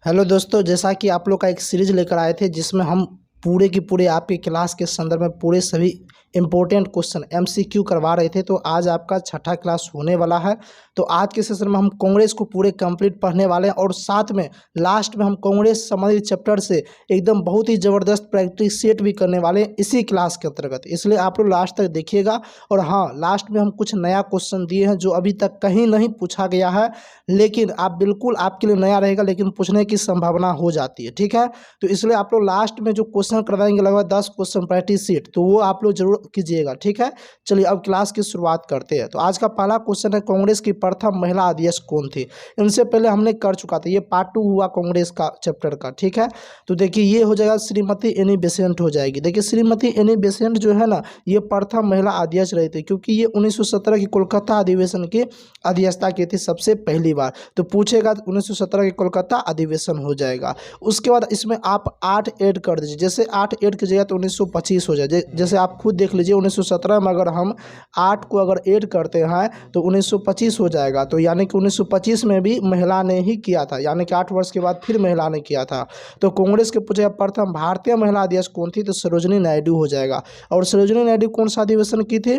Hello दोस्तों, जैसा कि आप लोग का एक सीरीज लेकर आए थे जिसमें हम पूरे की पूरे आपके क्लास के संदर्भ में पूरे सभी इम्पोर्टेंट क्वेश्चन एमसीक्यू करवा रहे थे। तो आज आपका छठा क्लास होने वाला है। तो आज के सेशन में हम कांग्रेस को पूरे कंप्लीट पढ़ने वाले हैं और साथ में लास्ट में हम कांग्रेस संबंधित चैप्टर से एकदम बहुत ही ज़बरदस्त प्रैक्टिस सेट भी करने वाले हैं इसी क्लास के अंतर्गत। इसलिए आप लोग लास्ट तक देखिएगा। और हाँ, लास्ट में हम कुछ नया क्वेश्चन दिए हैं जो अभी तक कहीं नहीं पूछा गया है, लेकिन आप बिल्कुल आपके लिए नया रहेगा, लेकिन पूछने की संभावना हो जाती है। ठीक है, तो इसलिए आप लोग लास्ट में जो क्वेश्चन करवाएंगे लगभग 10 क्वेश्चन प्रैक्टिस सेट, तो वो आप लोग जरूर कीजिएगा। ठीक है, चलिए अब क्लास की शुरुआत करते हैं। तो आज का पहला क्वेश्चन है, कांग्रेस की प्रथम महिला अध्यक्ष कौन थी। इनसे पहले हमने कर चुका था, ये पार्ट 2 हुआ कांग्रेस का चैप्टर का। ठीक है, तो देखिए ये हो जाएगा श्रीमती एनी बेसेंट हो जाएगी। देखिए श्रीमती एनी बेसेंट जो है ना, ये प्रथम महिला अध्यक्ष रही थी, क्योंकि ये 1917 की कोलकाता अधिवेशन की अध्यक्षता की थी सबसे पहली बार। तो पूछेगा 1917 के कोलकाता अधिवेशन हो जाएगा। उसके बाद इसमें आप 8 ऐड कर दीजिए। जैसे 8 ऐड कीजिएगा तो 1925 हो जाए। जैसे आप खुद देख लीजिए, 1917 में अगर हम 8 को अगर ऐड करते हैं तो 1925 हो जाएगा। तो यानी कि 1925 में भी महिला ने ही किया था, यानी कि 8 वर्ष के बाद फिर महिला ने किया था। तो कांग्रेस के पूछेगा प्रथम भारतीय महिला अध्यक्ष कौन थी, तो सरोजिनी नायडू हो जाएगा। और सरोजिनी नायडू कौन सा अधिवेशन की थी,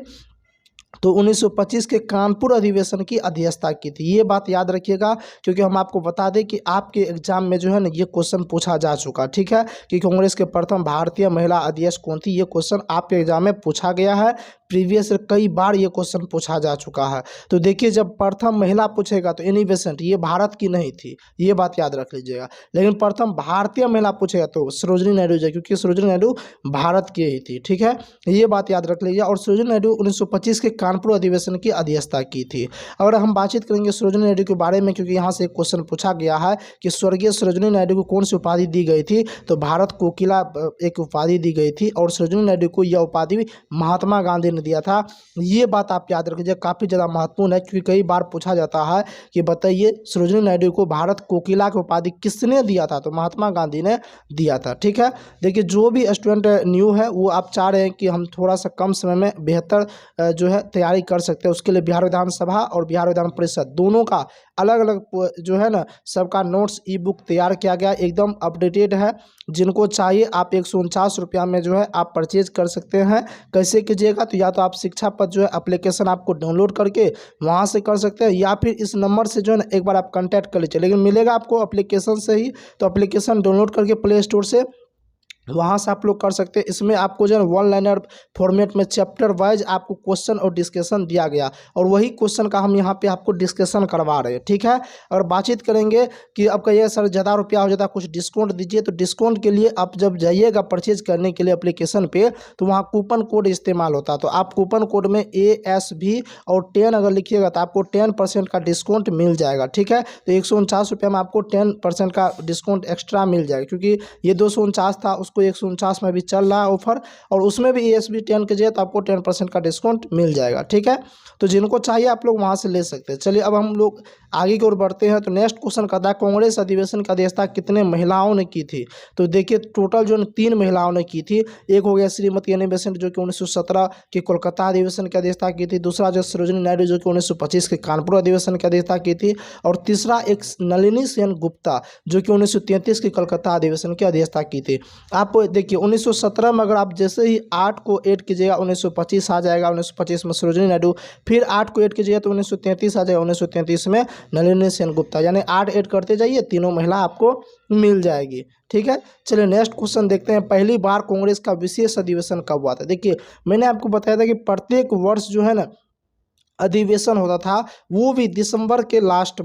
तो 1925 के कानपुर अधिवेशन की अध्यक्षता की थी। ये बात याद रखिएगा, क्योंकि हम आपको बता दें कि आपके एग्जाम में जो है ना ये क्वेश्चन पूछा जा चुका। ठीक है, कि कांग्रेस के प्रथम भारतीय महिला अध्यक्ष कौन थी, ये क्वेश्चन आपके एग्जाम में पूछा गया है। प्रीवियस कई बार ये क्वेश्चन पूछा जा चुका है। तो देखिए, जब प्रथम महिला पूछेगा तो एनी बेसेंट ये भारत की नहीं थी, ये बात याद रख लीजिएगा। लेकिन प्रथम भारतीय महिला पूछेगा तो सरोजिनी नायडू जाए, क्योंकि सरोजिनी नायडू भारत की ही थी। ठीक है, ये बात याद रख लीजिए। और सरोजिनी नायडू 1925 के कानपुर अधिवेशन की अध्यक्षता की थी। अगर हम बातचीत करेंगे सरोजिनी नायडू के बारे में, क्योंकि यहाँ से एक क्वेश्चन पूछा गया है कि स्वर्गीय सरोजिनी नायडू को कौन सी उपाधि दी गई थी, तो भारत कोकिला एक उपाधि दी गई थी। और सरोजिनी नायडू को यह उपाधि महात्मा गांधी ने दिया था। ये बात आप याद रखिए, काफ़ी ज़्यादा महत्वपूर्ण है, क्योंकि कई बार पूछा जाता है कि बताइए सरोजिनी नायडू को भारत कोकिला की उपाधि किसने दिया था, तो महात्मा गांधी ने दिया था। ठीक है, देखिए जो भी स्टूडेंट न्यू है वो आप चाह रहे हैं कि हम थोड़ा सा कम समय में बेहतर जो है तैयारी कर सकते हैं, उसके लिए बिहार विधानसभा और बिहार विधान परिषद दोनों का अलग अलग जो है ना सबका नोट्स ई बुक तैयार किया गया, एकदम अपडेटेड है। जिनको चाहिए आप 149 रुपया में जो है आप परचेज कर सकते हैं। कैसे कीजिएगा, तो या तो आप शिक्षा पथ जो है एप्लीकेशन आपको डाउनलोड करके वहाँ से कर सकते हैं, या फिर इस नंबर से जो है ना एक बार आप कांटेक्ट कर लीजिए। लेकिन मिलेगा आपको एप्लीकेशन से ही, तो एप्लीकेशन डाउनलोड करके प्ले स्टोर से वहाँ से आप लोग कर सकते हैं। इसमें आपको जो है वन लाइनर फॉर्मेट में चैप्टर वाइज आपको क्वेश्चन और डिस्कशन दिया गया, और वही क्वेश्चन का हम यहाँ पे आपको डिस्कशन करवा रहे हैं। ठीक है, और बातचीत करेंगे कि अब कहिए सर ज़्यादा रुपया हो जाता है, कुछ डिस्काउंट दीजिए। तो डिस्काउंट के लिए आप जब जाइएगा परचेज करने के लिए एप्लीकेशन पे, तो वहाँ कूपन कोड इस्तेमाल होता है। तो आप कूपन कोड में ASB और 10 अगर लिखिएगा तो आपको 10% का डिस्काउंट मिल जाएगा। ठीक है, तो 149 रुपये में आपको 10% का डिस्काउंट एक्स्ट्रा मिल जाएगा, क्योंकि ये 249 था, उसको 149 में भी चल रहा है ऑफर, और उसमें भी ASB 10 के तो आपको 10% का डिस्काउंट मिल जाएगा। ठीक है, तो जिनको चाहिए आप लोग वहां से ले सकते हैं। चलिए अब हम लोग आगे की ओर बढ़ते हैं। तो नेक्स्ट क्वेश्चन कहता है कांग्रेस अधिवेशन की अध्यक्षता कितने महिलाओं ने की थी। तो देखिए टोटल जो 3 महिलाओं ने की थी। एक हो गया श्रीमती एनी बेसेंट जो कि 1917 के कोलकाता अधिवेशन की अध्यक्षता की थी। दूसरा जो सरोजिनी नायडू जो कि 1925 के कानपुर अधिवेशन की अध्यक्षता की थी। और तीसरा एक नलिनी सेन गुप्ता जो कि 1933 के कोलकाता अधिवेशन की अध्यक्षता की थी। आप देखिए 1917 में अगर आप जैसे ही 8 को ऐड कीजिएगा 1925 आ जाएगा। 1925 में सरोजिनी नायडू, फिर 8 को ऐड कीजिएगा तो 1933 आ जाएगा। 1933 में नलिनी सेन गुप्ता, यानी 8 ऐड करते जाइए, तीनों महिला आपको मिल जाएगी। ठीक है, चलिए नेक्स्ट क्वेश्चन देखते हैं। पहली बार कांग्रेस का विशेष अधिवेशन कब हुआ था। देखिए मैंने आपको बताया था कि प्रत्येक वर्ष जो है ना अधिवेशन होता था, वो भी दिसंबर के लास्ट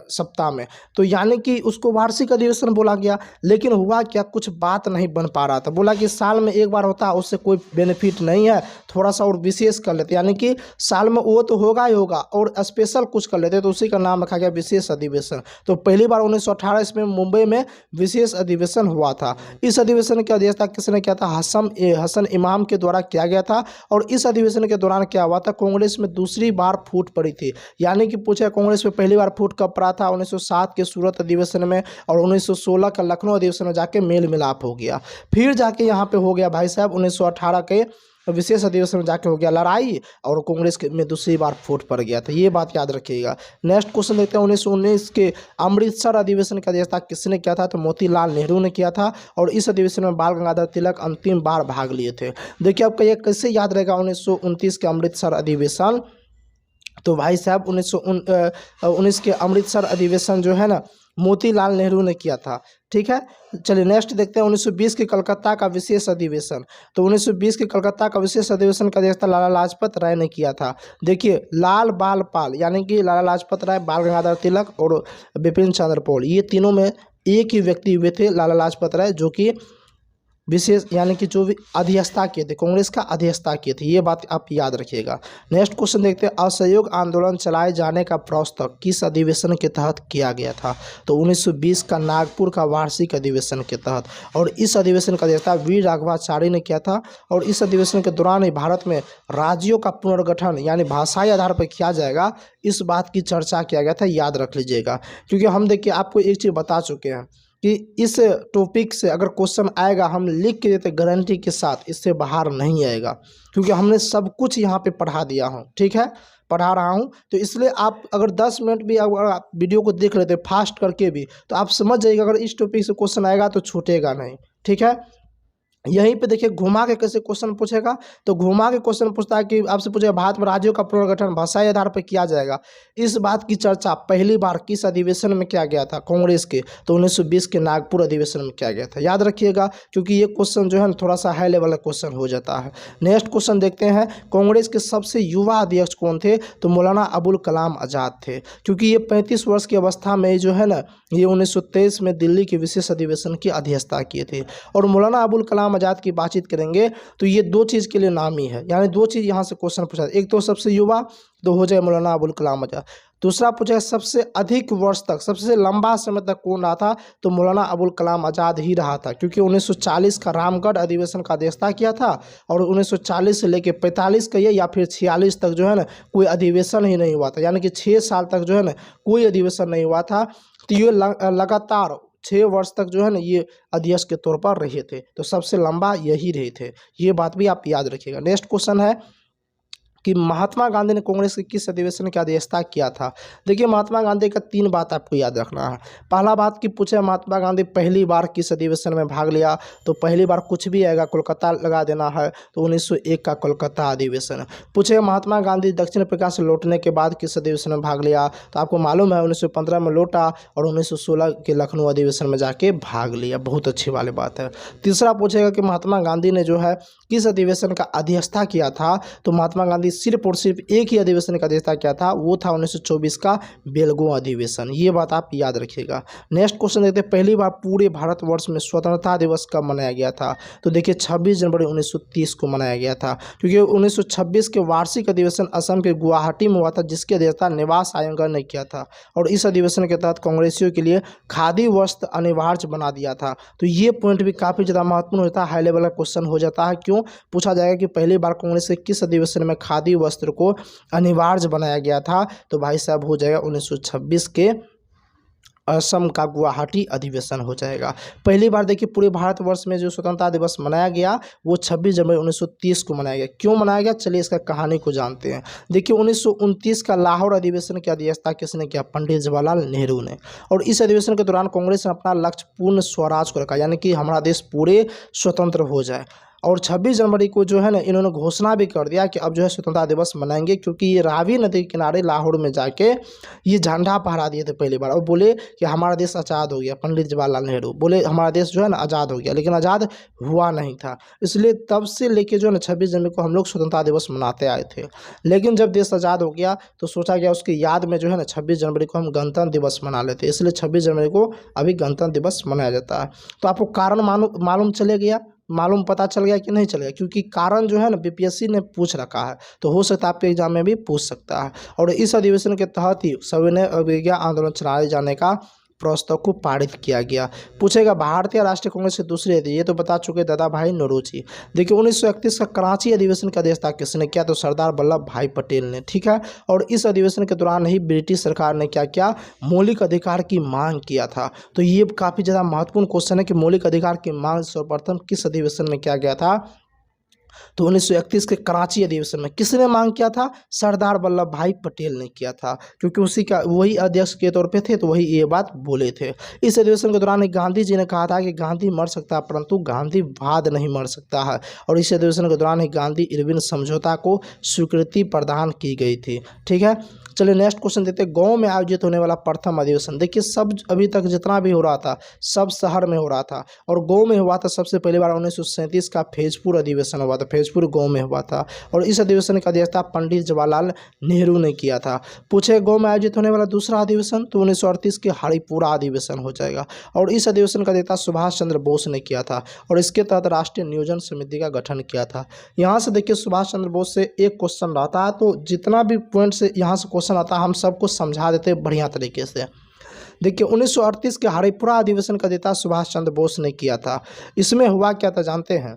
सप्ताह में। तो यानी कि उसको वार्षिक अधिवेशन बोला गया। लेकिन हुआ क्या, कुछ बात नहीं बन पा रहा था। बोला कि साल में एक बार होता है, उससे कोई बेनिफिट नहीं है, थोड़ा सा और विशेष कर लेते, यानी कि साल में वो तो होगा ही होगा और स्पेशल कुछ कर लेते, तो उसी का नाम रखा गया विशेष अधिवेशन। तो पहली बार 1918 इसमें मुंबई में विशेष अधिवेशन हुआ था। इस अधिवेशन की अध्यक्षता किसने किया था, हसन इमाम के द्वारा किया गया था। और इस अधिवेशन के दौरान क्या हुआ था, कांग्रेस में दूसरी बार फूट पड़ी थी। यानी कि पूछा कांग्रेस में पहली बार फूट कब पड़ा था, 1907 के सूरत अधिवेशन में, और 1916 का लखनऊ अधिवेशन में जाके मेल मिलाप हो गया। फिर जाके यहाँ पे हो गया भाई साहब 1918 के तो विशेष अधिवेशन में जाके हो गया लड़ाई और कांग्रेस में दूसरी बार फूट पड़ गया था। ये बात याद रखिएगा। नेक्स्ट क्वेश्चन देखते हैं 1919 के अमृतसर अधिवेशन का अध्यक्षता किसने किया था? तो मोतीलाल नेहरू ने किया था और इस अधिवेशन में बाल गंगाधर तिलक अंतिम बार भाग लिए थे। देखिए आपका ये कैसे याद रहेगा 1929 के अमृतसर अधिवेशन? तो भाई साहब 1919 के अमृतसर अधिवेशन जो है ना मोतीलाल नेहरू ने किया था। ठीक है, चलिए नेक्स्ट देखते हैं 1920 के कलकत्ता का विशेष अधिवेशन। तो 1920 के कलकत्ता का विशेष अधिवेशन का अध्यक्षता लाला लाजपत राय ने किया था। देखिए लाल बाल पाल यानी कि लाला लाजपत राय, बाल गंगाधर तिलक और बिपिन चंद्र पाल, ये तीनों में एक ही व्यक्ति हुए थे लाला लाजपत राय, जो कि विशेष यानी कि जो भी अध्यक्षता किए थे, कांग्रेस का अध्यक्षता किए थे। ये बात आप याद रखिएगा। नेक्स्ट क्वेश्चन देखते हैं असहयोग आंदोलन चलाए जाने का प्रस्ताव किस अधिवेशन के तहत किया गया था? तो 1920 का नागपुर का वार्षिक अधिवेशन के तहत, और इस अधिवेशन का अध्यक्षता वीर राघवाचार्य ने किया था। और इस अधिवेशन के दौरान ही भारत में राज्यों का पुनर्गठन यानी भाषाई आधार पर किया जाएगा, इस बात की चर्चा किया गया था। याद रख लीजिएगा, क्योंकि हम देखिए आपको एक चीज़ बता चुके हैं कि इस टॉपिक से अगर क्वेश्चन आएगा हम लिख के देते गारंटी के साथ, इससे बाहर नहीं आएगा, क्योंकि हमने सब कुछ यहाँ पे पढ़ा दिया हूँ। ठीक है, पढ़ा रहा हूँ, तो इसलिए आप अगर 10 मिनट भी अगर आप वीडियो को देख लेते फास्ट करके भी, तो आप समझ जाइएगा अगर इस टॉपिक से क्वेश्चन आएगा तो छूटेगा नहीं। ठीक है, यहीं पे देखिए घुमा के कैसे क्वेश्चन पूछेगा। तो घुमा के क्वेश्चन पूछता है कि आपसे पूछेगा भारत में राज्यों का पुनर्गठन भाषाई आधार पर किया जाएगा। इस बात की चर्चा पहली बार किस अधिवेशन में किया गया था? कांग्रेस के। तो 1920 के नागपुर अधिवेशन में किया गया था। याद रखिएगा, क्योंकि ये क्वेश्चन जो है ना थोड़ा सा हाई लेवल का क्वेश्चन हो जाता है। नेक्स्ट क्वेश्चन देखते हैं कांग्रेस के सबसे युवा अध्यक्ष कौन थे? तो मौलाना अबुल कलाम आज़ाद थे, क्योंकि ये 35 वर्ष की अवस्था में जो है ना ये 1923 में दिल्ली के विशेष अधिवेशन की अध्यक्षता किए थे। और मौलाना अबुल कलाम आज़ाद की बातचीत करेंगे तो ये दो चीज़ के लिए नामी है, यानी दो चीज़ यहाँ से क्वेश्चन पूछा, एक तो सबसे युवा, तो हो जाए मौलाना अबुल कलाम आज़ाद। दूसरा पूछा सबसे अधिक वर्ष तक, सबसे लंबा समय तक कौन रहा था? तो मौलाना अबुल कलाम आज़ाद ही रहा था, क्योंकि 1940 का रामगढ़ अधिवेशन का अध्यक्षता किया था और 1940 से लेकर 45 का या फिर 46 तक जो है ना कोई अधिवेशन ही नहीं हुआ था, यानी कि 6 साल तक जो है ना कोई अधिवेशन नहीं हुआ था। तो ये लगातार 6 वर्ष तक जो है ना ये अध्यक्ष के तौर पर रहे थे, तो सबसे लंबा यही रहे थे। ये बात भी आप याद रखिएगा। नेक्स्ट क्वेश्चन है कि महात्मा गांधी ने कांग्रेस के किस अधिवेशन की अध्यक्षता किया था? देखिए महात्मा गांधी का 3 बात आपको याद रखना है। पहला बात कि पूछे महात्मा गांधी पहली बार किस अधिवेशन में भाग लिया? तो पहली बार कुछ भी आएगा, कोलकाता लगा देना है, तो 1901 का कोलकाता अधिवेशन। पूछे महात्मा गांधी दक्षिण अफ्रीका से लौटने के बाद किस अधिवेशन में भाग लिया? तो आपको मालूम है 1915 में लौटा और 1916 के लखनऊ अधिवेशन में जाके भाग लिया। बहुत अच्छी वाली बात है। तीसरा पूछेगा कि महात्मा गांधी ने जो है किस अधिवेशन का अध्यक्षता किया था? तो महात्मा गांधी सिर्फ और सिर्फ एक ही अधिवेशन का अध्यक्षता किया था, वो था 1924 का बेलगांव अधिवेशन। ये बात आप याद रखिएगा। नेक्स्ट क्वेश्चन देखते हैं पहली बार पूरे भारतवर्ष में स्वतंत्रता दिवस कब मनाया गया था? तो देखिए 26 जनवरी 1930 को मनाया गया था, क्योंकि 1926 के वार्षिक अधिवेशन असम के गुवाहाटी में हुआ था, जिसकी अध्यक्षता निवास आयोग ने किया था। और इस अधिवेशन के तहत कांग्रेसियों के लिए खादी वस्त्र अनिवार्य बना दिया था। तो ये पॉइंट भी काफ़ी ज़्यादा महत्वपूर्ण होता है, हाई लेवल का क्वेश्चन हो जाता है। क्यों पूछा जाएगा कि पहली बार कांग्रेस के किस अधिवेशन में खादी वस्त्र को अनिवार्य बनाया गया था? तो भाई साहब हो जाएगा 1926 के असम का गुवाहाटी अधिवेशन हो जाएगा। पहली बार देखिए पूरे भारतवर्ष में जो स्वतंत्रता दिवस मनाया गया वो 26 जनवरी 1930 को मनाया गया। क्यों मनाया गया, चलिए इसका कहानी को जानते हैं। देखिए 1929 का लाहौर अधिवेशन की अध्यक्षता किसने किया? पंडित जवाहरलाल नेहरू ने। और इस अधिवेशन के दौरान कांग्रेस ने अपना लक्ष्य पूर्ण स्वराज को रखा, यानी कि हमारा देश पूरे स्वतंत्र हो जाए। और 26 जनवरी को जो है ना इन्होंने घोषणा भी कर दिया कि अब जो है स्वतंत्रता दिवस मनाएंगे, क्योंकि ये रावी नदी के किनारे लाहौर में जाके ये झंडा फहरा दिए थे पहली बार और बोले कि हमारा देश आज़ाद हो गया। पंडित जवाहरलाल नेहरू बोले हमारा देश जो है ना आज़ाद हो गया, लेकिन आज़ाद हुआ नहीं था। इसलिए तब से लेके जो है ना 26 जनवरी को हम लोग स्वतंत्रता दिवस मनाते आए थे। लेकिन जब देश आज़ाद हो गया तो सोचा गया उसकी याद में जो है ना 26 जनवरी को हम गणतंत्र दिवस मना लेते, इसलिए 26 जनवरी को अभी गणतंत्र दिवस मनाया जाता है। तो आपको कारण मालूम चले गया, मालूम पता चल गया कि नहीं चल गया? क्योंकि कारण जो है ना बीपीएससी ने पूछ रखा है, तो हो सकता है आपके एग्जाम में भी पूछ सकता है। और इस अधिवेशन के तहत ही सविनय अवज्ञा आंदोलन चलाए जाने का प्रस्ताव को पारित किया गया। पूछेगा भारतीय राष्ट्रीय कांग्रेस के दूसरे अध्यक्ष, ये तो बता चुके दादा भाई नौरोजी। देखिए 1931 का कराची अधिवेशन का अध्यक्षता किसने किया? तो सरदार वल्लभ भाई पटेल ने। ठीक है, और इस अधिवेशन के दौरान ही ब्रिटिश सरकार ने क्या किया? मौलिक अधिकार की मांग किया था। तो ये काफ़ी ज़्यादा महत्वपूर्ण क्वेश्चन है कि मौलिक अधिकार की मांग सर्वप्रथम किस अधिवेशन में किया गया था? तो 1931 के कराची अधिवेशन में किसने मांग किया था? सरदार वल्लभ भाई पटेल ने किया था, क्योंकि उसी का वही अध्यक्ष के तौर पे थे, तो वही ये बात बोले थे। इस अधिवेशन के दौरान गांधी जी ने कहा था कि गांधी मर सकता है परंतु गांधीवाद नहीं मर सकता है, और इस अधिवेशन के दौरान ही गांधी इरविन समझौता को स्वीकृति प्रदान की गई थी। ठीक है, चलिए नेक्स्ट क्वेश्चन देते हैं। गांव में आयोजित होने वाला प्रथम अधिवेशन, देखिए सब अभी तक जितना भी हो रहा था सब शहर में हो रहा था, और गांव में हुआ था सबसे पहली बार 1937 का फैजपुर अधिवेशन हुआ था, फैजपुर गांव में हुआ था, और इस अधिवेशन का अध्यक्षता पंडित जवाहरलाल नेहरू ने किया था। पूछे गांव में आयोजित होने वाला दूसरा अधिवेशन, तो 1938 के हरिपुरा अधिवेशन हो जाएगा, और इस अधिवेशन का अध्यक्षता सुभाष चंद्र बोस ने किया था, और इसके तहत राष्ट्रीय नियोजन समिति का गठन किया था। यहाँ से देखिए सुभाष चंद्र बोस से एक क्वेश्चन रहता है, तो जितना भी पॉइंट से यहाँ से क्वेश्चन आता है हम सबको समझा देते हैं बढ़िया तरीके से। देखिए 1938 के हरिपुरा अधिवेशन का अध्यक्षता सुभाष चंद्र बोस ने किया था। इसमें हुआ क्या था जानते हैं?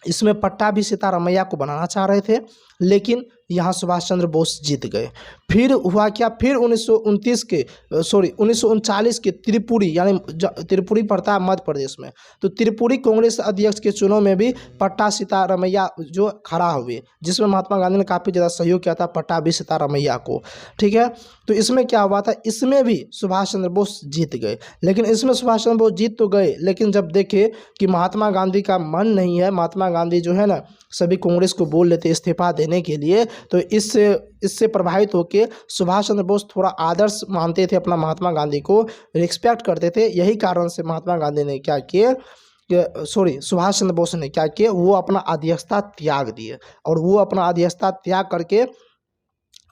इसमें पट्टाभी सीतारामैया को बनाना चाह रहे थे, लेकिन यहाँ सुभाष चंद्र बोस जीत गए। फिर हुआ क्या? फिर 1939 के त्रिपुरी, यानी त्रिपुरी पड़ता है मध्य प्रदेश में, तो त्रिपुरी कांग्रेस अध्यक्ष के चुनाव में भी पट्टा सीतारामैया जो खड़ा हुए, जिसमें महात्मा गांधी ने काफ़ी ज़्यादा सहयोग किया था पट्टाभी सीतारामैया को। ठीक है, तो इसमें क्या हुआ था? इसमें भी सुभाष चंद्र बोस जीत गए, लेकिन इसमें सुभाष चंद्र बोस जीत तो गए, लेकिन जब देखे कि महात्मा गांधी का मन नहीं है, महात्मा गांधी जो है ना सभी कांग्रेस को बोल लेते इस्तीफा देने के लिए, तो इससे प्रभावित होकर सुभाष चंद्र बोस थोड़ा आदर्श मानते थे अपना, महात्मा गांधी को रिस्पेक्ट करते थे। यही कारण से महात्मा गांधी ने क्या किया सुभाष चंद्र बोस ने क्या किया, वो अपना अध्यक्षता त्याग दिए, और वो अपना अध्यक्षता त्याग करके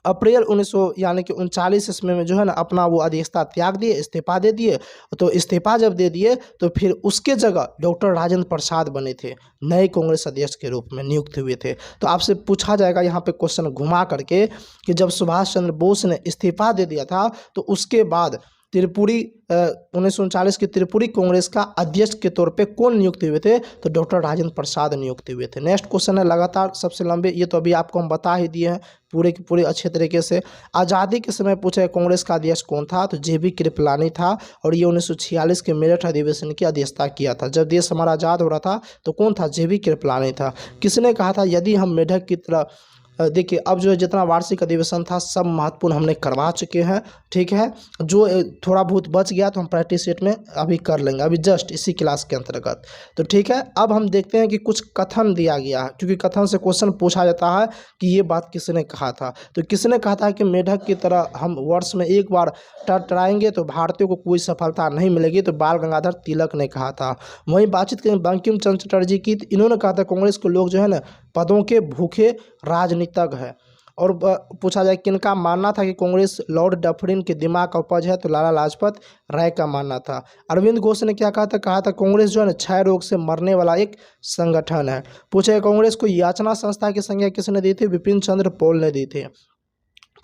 अप्रैल 1939 ईस्वी में जो है ना अपना वो अध्यक्षता त्याग दिए, इस्तीफा दे दिए। तो इस्तीफा जब दे दिए तो फिर उसके जगह डॉक्टर राजेंद्र प्रसाद बने थे, नए कांग्रेस अध्यक्ष के रूप में नियुक्त हुए थे। तो आपसे पूछा जाएगा यहाँ पे क्वेश्चन घुमा करके कि जब सुभाष चंद्र बोस ने इस्तीफा दे दिया था तो उसके बाद त्रिपुरी 1939 की त्रिपुरी कांग्रेस का अध्यक्ष के तौर पे कौन नियुक्त हुए थे? तो डॉक्टर राजेंद्र प्रसाद नियुक्त हुए थे। नेक्स्ट क्वेश्चन है लगातार सबसे लंबे, ये तो अभी आपको हम बता ही दिए हैं पूरे के पूरे अच्छे तरीके से। आज़ादी के समय पूछे कांग्रेस का अध्यक्ष कौन था? तो JB कृपलानी था, और ये 1946 के मेरठ अधिवेशन की अध्यक्षता किया था। जब देश हमारा आज़ाद हो रहा था तो कौन था? JB कृपलानी था। किसने कहा था यदि हम मेढक की तरह देखिए अब जो है जितना वार्षिक अधिवेशन था सब महत्वपूर्ण हमने करवा चुके हैं। ठीक है, जो थोड़ा बहुत बच गया तो हम प्रैक्टिस सेट में अभी कर लेंगे, अभी जस्ट इसी क्लास के अंतर्गत। तो ठीक है, अब हम देखते हैं कि कुछ कथन दिया गया है, क्योंकि कथन से क्वेश्चन पूछा जाता है कि ये बात किसने कहा था। तो किसने कहा था कि मेढक की तरह हम वर्ष में एक बार टकराएंगे तो भारतीयों को कोई सफलता नहीं मिलेगी? तो बाल गंगाधर तिलक ने कहा था। वहीं बातचीत करें बंकिम चंद्र चटर्जी की, तो इन्होंने कहा था कांग्रेस के लोग जो है ना पदों के भूखे राजनीतिज्ञ है। और पूछा जाए किनका मानना था कि कांग्रेस लॉर्ड डफरिन के दिमाग का उपज है? तो लाला लाजपत राय का मानना था। अरविंद घोष ने क्या कहा था कांग्रेस जो है ना क्षय रोग से मरने वाला एक संगठन है। पूछा कांग्रेस को याचना संस्था की संज्ञा किसने दी थी? बिपिन चंद्र पॉल ने दी थी।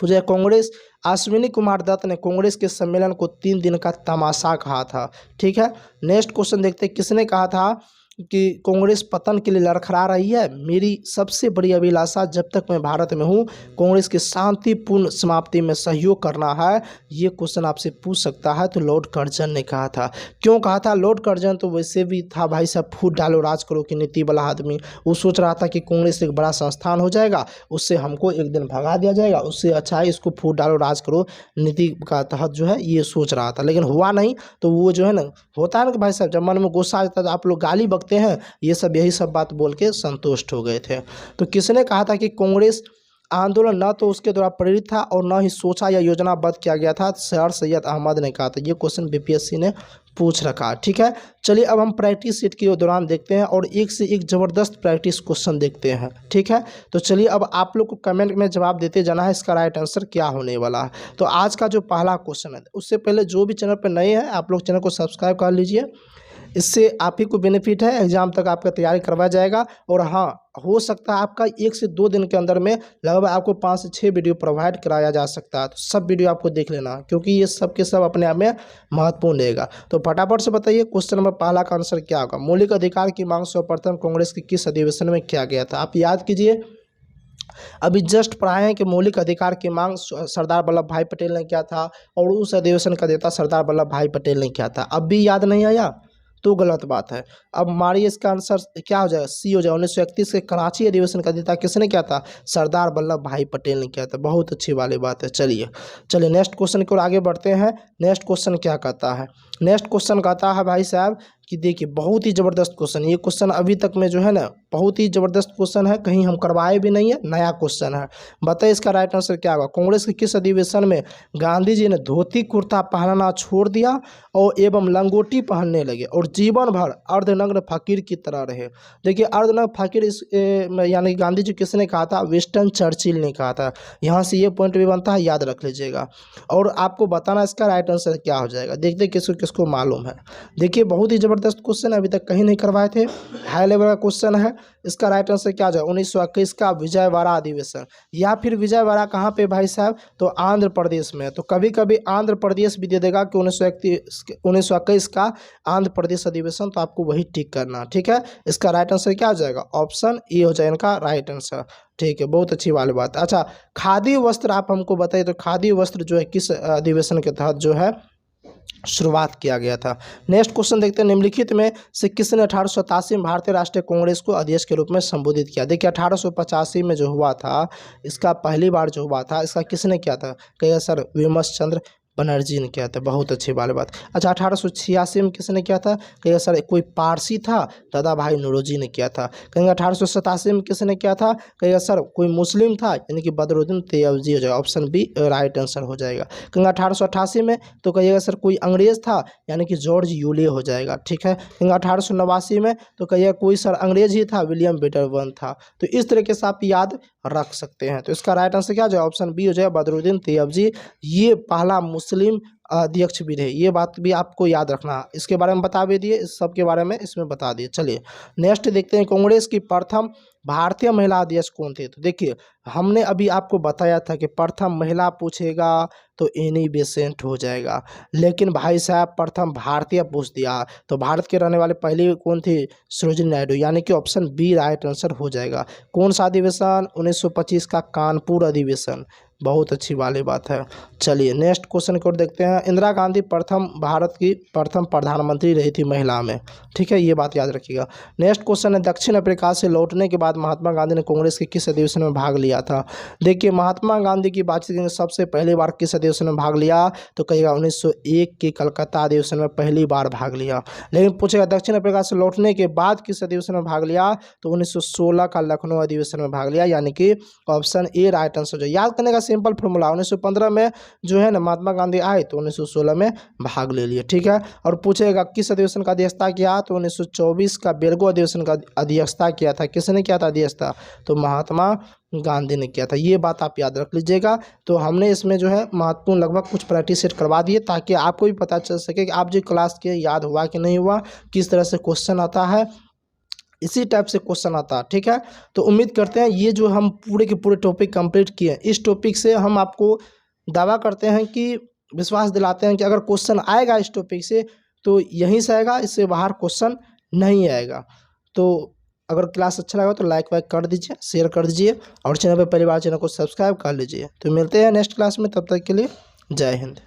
पूछा कांग्रेस अश्विनी कुमार दत्त ने कांग्रेस के सम्मेलन को 3 दिन का तमाशा कहा था। ठीक है, नेक्स्ट क्वेश्चन देखते हैं किसने कहा था कि कांग्रेस पतन के लिए लड़खड़ा रही है? मेरी सबसे बड़ी अभिलाषा जब तक मैं भारत में हूँ कांग्रेस की शांतिपूर्ण समाप्ति में सहयोग करना है। ये क्वेश्चन आपसे पूछ सकता है। तो लॉर्ड कर्जन ने कहा था। क्यों कहा था? लॉर्ड कर्जन तो वैसे भी था भाई साहब फूट डालो राज करो की नीति वाला आदमी। वो सोच रहा था कि कांग्रेस एक बड़ा संस्थान हो जाएगा, उससे हमको एक दिन भगा दिया जाएगा, उससे अच्छा है इसको फूट डालो राज करो नीति का तहत जो है ये सोच रहा था, लेकिन हुआ नहीं। तो वो जो है ना होता है ना कि भाई साहब जब मन में गुस्सा आ जाता है तो आप लोग गाली बकते हैं, ये सब यही सब बात बोल के संतुष्ट हो गए थे। तो किसने कहा था कि कांग्रेस आंदोलन न तो उसके द्वारा प्रेरित था और न ही सोचा या योजनाबद्ध किया गया था? सर सैयद अहमद ने कहा था। ये क्वेश्चन BPSC ने पूछ रखा। ठीक है, चलिए अब हम प्रैक्टिस सेट के दौरान देखते हैं और एक से एक ज़बरदस्त प्रैक्टिस क्वेश्चन देखते हैं। ठीक है, तो चलिए अब आप लोग को कमेंट में जवाब देते जाना है इसका राइट आंसर क्या होने वाला है। तो आज का जो पहला क्वेश्चन है, उससे पहले जो भी चैनल पर नए हैं आप लोग चैनल को सब्सक्राइब कर लीजिए, इससे आप ही को बेनिफिट है, एग्जाम तक आपका तैयारी करवाया जाएगा। और हाँ, हो सकता है आपका 1 से 2 दिन के अंदर में लगभग आपको 5 से 6 वीडियो प्रोवाइड कराया जा सकता है। तो सब वीडियो आपको देख लेना, क्योंकि ये सब के सब अपने आप में महत्वपूर्ण रहेगा। तो फटाफट से बताइए क्वेश्चन नंबर पहला का आंसर क्या होगा? मौलिक अधिकार की मांग सर्वप्रथम कांग्रेस के किस अधिवेशन में किया गया था? आप याद कीजिए, अभी जस्ट पढ़ाए हैं कि मौलिक अधिकार की मांग सरदार वल्लभ भाई पटेल ने किया था, और उस अधिवेशन का नेता सरदार वल्लभ भाई पटेल ने किया था। अब भी याद नहीं आया? तो गलत बात है। अब हमारी इसका आंसर क्या हो जाएगा, सी हो जाएगा। 1931 के कराची अधिवेशन का नेता किसने किया था, सरदार वल्लभ भाई पटेल ने किया था। बहुत अच्छी वाली बात है। चलिए नेक्स्ट क्वेश्चन की ओर आगे बढ़ते हैं। नेक्स्ट क्वेश्चन क्या कहता है, नेक्स्ट क्वेश्चन कहता है भाई साहब कि देखिए बहुत ही ज़बरदस्त क्वेश्चन, ये क्वेश्चन अभी तक में जो है ना बहुत ही ज़बरदस्त क्वेश्चन है, कहीं हम करवाए भी नहीं है, नया क्वेश्चन है। बताइए इसका राइट आंसर क्या होगा। कांग्रेस के किस अधिवेशन में गांधी जी ने धोती कुर्ता पहनना छोड़ दिया और एवं लंगोटी पहनने लगे और जीवन भर अर्धनग्न फकीर की तरह रहे। देखिए अर्धनग्न फकीर यानी गांधी जी किसने कहा था, विंस्टन चर्चिल ने कहा था। यहाँ से ये पॉइंट भी बनता है, याद रख लीजिएगा। और आपको बताना इसका राइट आंसर क्या हो जाएगा। देखते किसको किसको मालूम है। देखिए बहुत ही ज़बरदस्त क्वेश्चन है, अभी तक कहीं नहीं करवाए थे, हाई लेवल का क्वेश्चन है। इसका राइट आंसर क्या हो जाएगा, 1921 का विजयवाड़ा अधिवेशन। या फिर विजयवाड़ा कहाँ पे भाई साहब, तो आंध्र प्रदेश में। तो कभी कभी आंध्र प्रदेश भी दे देगा कि 1921 का आंध्र प्रदेश अधिवेशन, तो आपको वही टिक करना। ठीक है, इसका राइट आंसर क्या हो जाएगा, ऑप्शन ए हो जाएगा इनका राइट आंसर। ठीक है, बहुत अच्छी वाली बात। अच्छा, खादी वस्त्र आप हमको बताइए, तो खादी वस्त्र जो है किस अधिवेशन के तहत जो है शुरुआत किया गया था। नेक्स्ट क्वेश्चन देखते हैं, निम्नलिखित में से किसने 1887 में भारतीय राष्ट्रीय कांग्रेस को अध्यक्ष के रूप में संबोधित किया। देखिए 1885 में जो हुआ था, इसका पहली बार जो हुआ था, इसका किसने किया था, कहिए सर, विमर्श चंद्र बनर्जी ने किया था। बहुत अच्छी वाली बात। अच्छा, 1886 में किसने किया था, कहिए सर, कोई पारसी था, दादा भाई नौरोजी ने किया था। कहेंगे 1887 में किसने किया था, कहिए सर, कोई मुस्लिम था, यानी कि बदरुद्दीन तैयबजी हो जाएगा, ऑप्शन बी राइट आंसर हो जाएगा। कहेंगे 1888 में, तो कहिएगा सर कोई अंग्रेज था, यानी कि जॉर्ज यूले हो जाएगा। ठीक है, कहेंगे 1889 में, तो कहिएगा कोई सर अंग्रेज ही था, विलियम बेटरबर्न था। तो इस तरीके से आप याद रख सकते हैं। तो इसका राइट आंसर क्या हो जाएगा, ऑप्शन बी हो जाएगा, बदरुद्दीन तैयबजी। ये पहला मुस्लिम अध्यक्ष भी रहे, ये बात भी आपको याद रखना। इसके बारे में बता भी दिए, इस सब के बारे में इसमें बता दिए। चलिए नेक्स्ट देखते हैं, कांग्रेस की प्रथम भारतीय महिला अध्यक्ष कौन थे। तो देखिए हमने अभी आपको बताया था कि प्रथम महिला पूछेगा तो एनी बेसेंट हो जाएगा, लेकिन भाई साहब प्रथम भारतीय पूछ दिया, तो भारत के रहने वाले पहली कौन थी, सरोजिनी नायडू, यानी कि ऑप्शन बी राइट आंसर हो जाएगा। कौन सा अधिवेशन, 1925 का कानपुर अधिवेशन। बहुत अच्छी वाली बात है। चलिए नेक्स्ट क्वेश्चन को देखते हैं, इंदिरा गांधी प्रथम भारत की प्रथम प्रधानमंत्री रही थी महिला में। ठीक है, ये बात याद रखिएगा। नेक्स्ट क्वेश्चन है, दक्षिण अफ्रीका से लौटने के बाद महात्मा गांधी ने कांग्रेस के किस अधिवेशन में भाग लिया था। देखिए महात्मा गांधी की बातचीत करेंगे, सबसे पहली बार किस अधिवेशन में भाग लिया, तो कहिएगा 1901 के कलकत्ता अधिवेशन में पहली बार भाग लिया। लेकिन पूछेगा दक्षिण अफ्रीका से लौटने के बाद किस अधिवेशन में भाग लिया, तो 1916 का लखनऊ अधिवेशन में भाग लिया, यानी कि ऑप्शन ए राइट आंसर। याद करने का सिंपल फॉर्मूला, 1915 में जो है ना महात्मा गांधी आए, तो 1916 में भाग ले लिए। ठीक है, और पूछेगा किस अधिवेशन का अध्यक्षता किया, तो 1924 का बेलगो अधिवेशन का अध्यक्षता किया था। किसने किया था अध्यक्षता, तो महात्मा गांधी ने किया था। ये बात आप याद रख लीजिएगा। तो हमने इसमें जो है महत्वपूर्ण लगभग कुछ प्रैक्टिस सेट करवा दिए, ताकि आपको भी पता चल सके कि आप जो क्लास के याद हुआ कि नहीं हुआ, किस तरह से क्वेश्चन आता है, इसी टाइप से क्वेश्चन आता है। ठीक है, तो उम्मीद करते हैं ये जो हम पूरे के पूरे टॉपिक कंप्लीट किए, इस टॉपिक से हम आपको दावा करते हैं कि विश्वास दिलाते हैं कि अगर क्वेश्चन आएगा इस टॉपिक से तो यहीं से आएगा, इससे बाहर क्वेश्चन नहीं आएगा। तो अगर क्लास अच्छा लगा तो लाइक वाइक कर दीजिए, शेयर कर दीजिए, और चैनल पर पहली बार चैनल को सब्सक्राइब कर लीजिए। तो मिलते हैं नेक्स्ट क्लास में, तब तक के लिए जय हिंद।